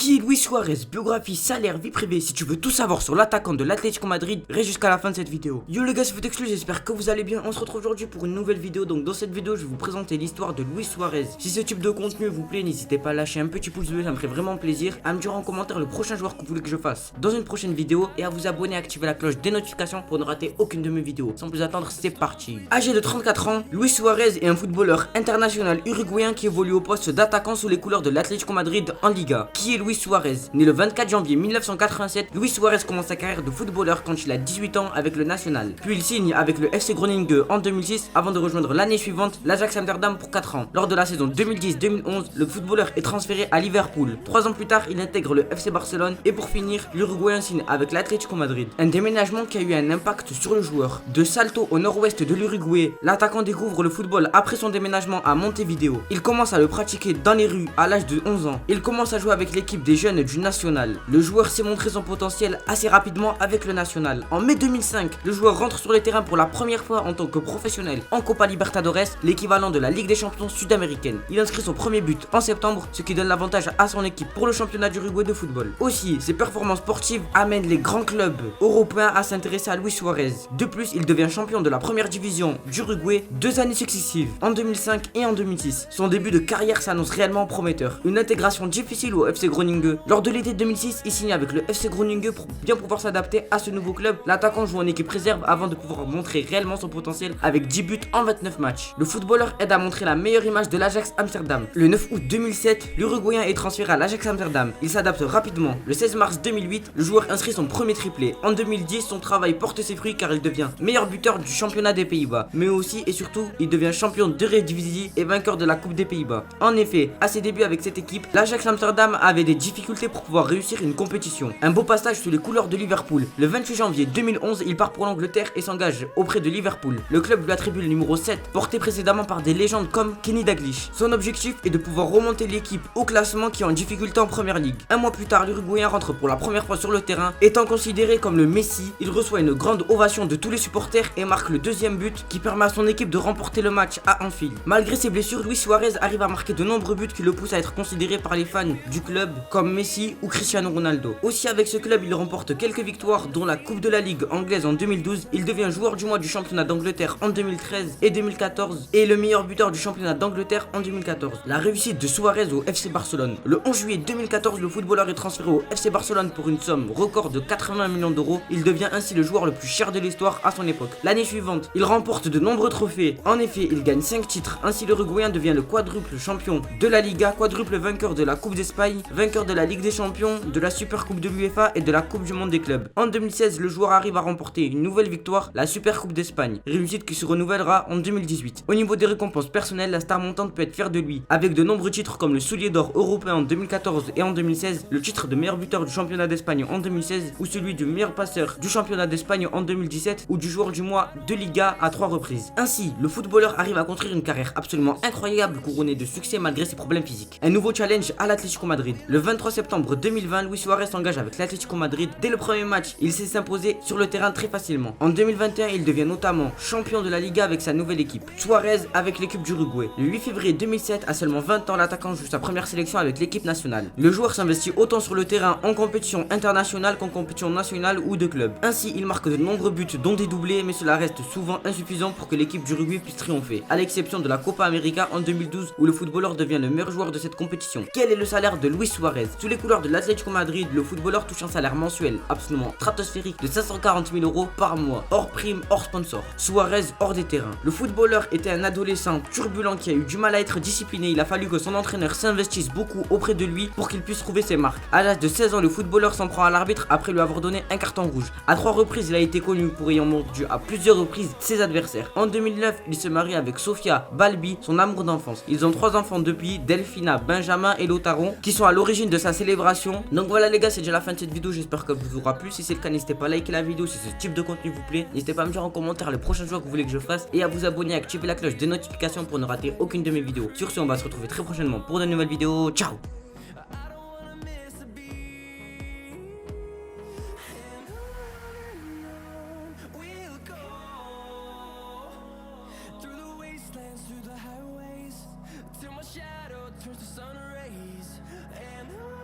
Qui est Luis Suarez? Biographie, salaire, vie privée. Si tu veux tout savoir sur l'attaquant de l'Atlético Madrid, reste jusqu'à la fin de cette vidéo. Yo les gars, c'est Footexclus, j'espère que vous allez bien. On se retrouve aujourd'hui pour une nouvelle vidéo. Donc dans cette vidéo, je vais vous présenter l'histoire de Luis Suarez. Si ce type de contenu vous plaît, n'hésitez pas à lâcher un petit pouce bleu, ça me ferait vraiment plaisir. À me dire en commentaire le prochain joueur que vous voulez que je fasse dans une prochaine vidéo et à vous abonner et activer la cloche des notifications pour ne rater aucune de mes vidéos. Sans plus attendre, c'est parti. Âgé de 34 ans, Luis Suarez est un footballeur international uruguayen qui évolue au poste d'attaquant sous les couleurs de l'Atlético Madrid en Liga. Qui est Luis Suarez? Né le 24 janvier 1987, Luis Suarez commence sa carrière de footballeur quand il a 18 ans avec le National. Puis il signe avec le FC Groningen en 2006 avant de rejoindre l'année suivante l'Ajax Amsterdam pour 4 ans. Lors de la saison 2010-2011, le footballeur est transféré à Liverpool. 3 ans plus tard, il intègre le FC Barcelone et pour finir, l'Uruguayen signe avec l'Atlético Madrid. Un déménagement qui a eu un impact sur le joueur. De Salto au nord-ouest de l'Uruguay, l'attaquant découvre le football après son déménagement à Montevideo. Il commence à le pratiquer dans les rues à l'âge de 11 ans. Il commence à jouer avec l'équipe des jeunes du National. Le joueur s'est montré son potentiel assez rapidement avec le National. En mai 2005, le joueur rentre sur le terrain pour la première fois en tant que professionnel en Copa Libertadores, l'équivalent de la Ligue des Champions sud-américaine. Il inscrit son premier but en septembre, ce qui donne l'avantage à son équipe pour le championnat d'Uruguay de football. Aussi, ses performances sportives amènent les grands clubs européens à s'intéresser à Luis Suarez. De plus, il devient champion de la première division d'Uruguay 2 années successives, en 2005 et en 2006. Son début de carrière s'annonce réellement prometteur. Une intégration difficile au FC Groningen. Lors de l'été 2006, il signe avec le FC Groningen pour bien pouvoir s'adapter à ce nouveau club. L'attaquant joue en équipe réserve avant de pouvoir montrer réellement son potentiel avec 10 buts en 29 matchs. Le footballeur aide à montrer la meilleure image de l'Ajax Amsterdam. Le 9 août 2007, l'Uruguayen est transféré à l'Ajax Amsterdam. Il s'adapte rapidement. Le 16 mars 2008, le joueur inscrit son premier triplé. En 2010, son travail porte ses fruits car il devient meilleur buteur du championnat des Pays-Bas. Mais aussi et surtout, il devient champion de Eredivisie et vainqueur de la Coupe des Pays-Bas. En effet, à ses débuts avec cette équipe, l'Ajax Amsterdam avait des difficultés pour pouvoir réussir une compétition. Un beau passage sous les couleurs de Liverpool. Le 28 janvier 2011, il part pour l'Angleterre et s'engage auprès de Liverpool. Le club lui attribue le numéro 7, porté précédemment par des légendes comme Kenny Dalglish. Son objectif est de pouvoir remonter l'équipe au classement qui est en difficulté en première ligue. Un mois plus tard, l'Uruguayen rentre pour la première fois sur le terrain. Étant considéré comme le Messi, il reçoit une grande ovation de tous les supporters et marque le deuxième but qui permet à son équipe de remporter le match à Anfield. Malgré ses blessures, Luis Suarez arrive à marquer de nombreux buts qui le poussent à être considéré par les fans du club comme Messi ou Cristiano Ronaldo. Aussi avec ce club, il remporte quelques victoires dont la Coupe de la Ligue anglaise en 2012. Il devient joueur du mois du championnat d'Angleterre en 2013 et 2014 et le meilleur buteur du championnat d'Angleterre en 2014. La réussite de Suarez au FC Barcelone. Le 11 juillet 2014, le footballeur est transféré au FC Barcelone pour une somme record de 80 millions d'euros. Il devient ainsi le joueur le plus cher de l'histoire à son époque. L'année suivante, il remporte de nombreux trophées. En effet, il gagne 5 titres. Ainsi, l'Uruguayen devient le quadruple champion de la Liga, quadruple vainqueur de la Coupe d'Espagne, vainqueur de la Ligue des Champions, de la Super Coupe de l'UEFA et de la Coupe du Monde des clubs. En 2016, le joueur arrive à remporter une nouvelle victoire, la Super Coupe d'Espagne, réussite qui se renouvellera en 2018. Au niveau des récompenses personnelles, la star montante peut être fière de lui, avec de nombreux titres comme le soulier d'or européen en 2014 et en 2016, le titre de meilleur buteur du championnat d'Espagne en 2016 ou celui du meilleur passeur du championnat d'Espagne en 2017 ou du joueur du mois de Liga à 3 reprises. Ainsi, le footballeur arrive à construire une carrière absolument incroyable couronnée de succès malgré ses problèmes physiques. Un nouveau challenge à l'Atlético Madrid. Le 23 septembre 2020, Luis Suarez s'engage avec l'Atlético Madrid. Dès le premier match, il s'est imposé sur le terrain très facilement. En 2021, il devient notamment champion de la Liga avec sa nouvelle équipe. Suarez avec l'équipe d'Uruguay. Le 8 février 2007, à seulement 20 ans, l'attaquant joue sa première sélection avec l'équipe nationale. Le joueur s'investit autant sur le terrain en compétition internationale qu'en compétition nationale ou de club. Ainsi, il marque de nombreux buts dont des doublés, mais cela reste souvent insuffisant pour que l'équipe d'Uruguay puisse triompher. À l'exception de la Copa América en 2012 où le footballeur devient le meilleur joueur de cette compétition. Quel est le salaire de Luis Suarez? Sous les couleurs de l'Atlético Madrid, le footballeur touche un salaire mensuel absolument stratosphérique de 540 000 euros par mois, hors prime, hors sponsor. Suarez hors des terrains. Le footballeur était un adolescent turbulent qui a eu du mal à être discipliné. Il a fallu que son entraîneur s'investisse beaucoup auprès de lui pour qu'il puisse trouver ses marques. À l'âge de 16 ans, le footballeur s'en prend à l'arbitre après lui avoir donné un carton rouge. À 3 reprises, il a été connu pour ayant mordu à plusieurs reprises ses adversaires. En 2009, il se marie avec Sofia Balbi, son amour d'enfance. Ils ont 3 enfants depuis, Delphina, Benjamin et Lautaro, qui sont à l'origine de sa célébration. Donc voilà les gars, c'est déjà la fin de cette vidéo, j'espère que vous aura plu. Si c'est le cas, n'hésitez pas à liker la vidéo si ce type de contenu vous plaît. N'hésitez pas à me dire en commentaire le prochain joueur que vous voulez que je fasse et à vous abonner et activer la cloche des notifications pour ne rater aucune de mes vidéos. Sur ce, on va se retrouver très prochainement pour de nouvelles vidéos. Ciao.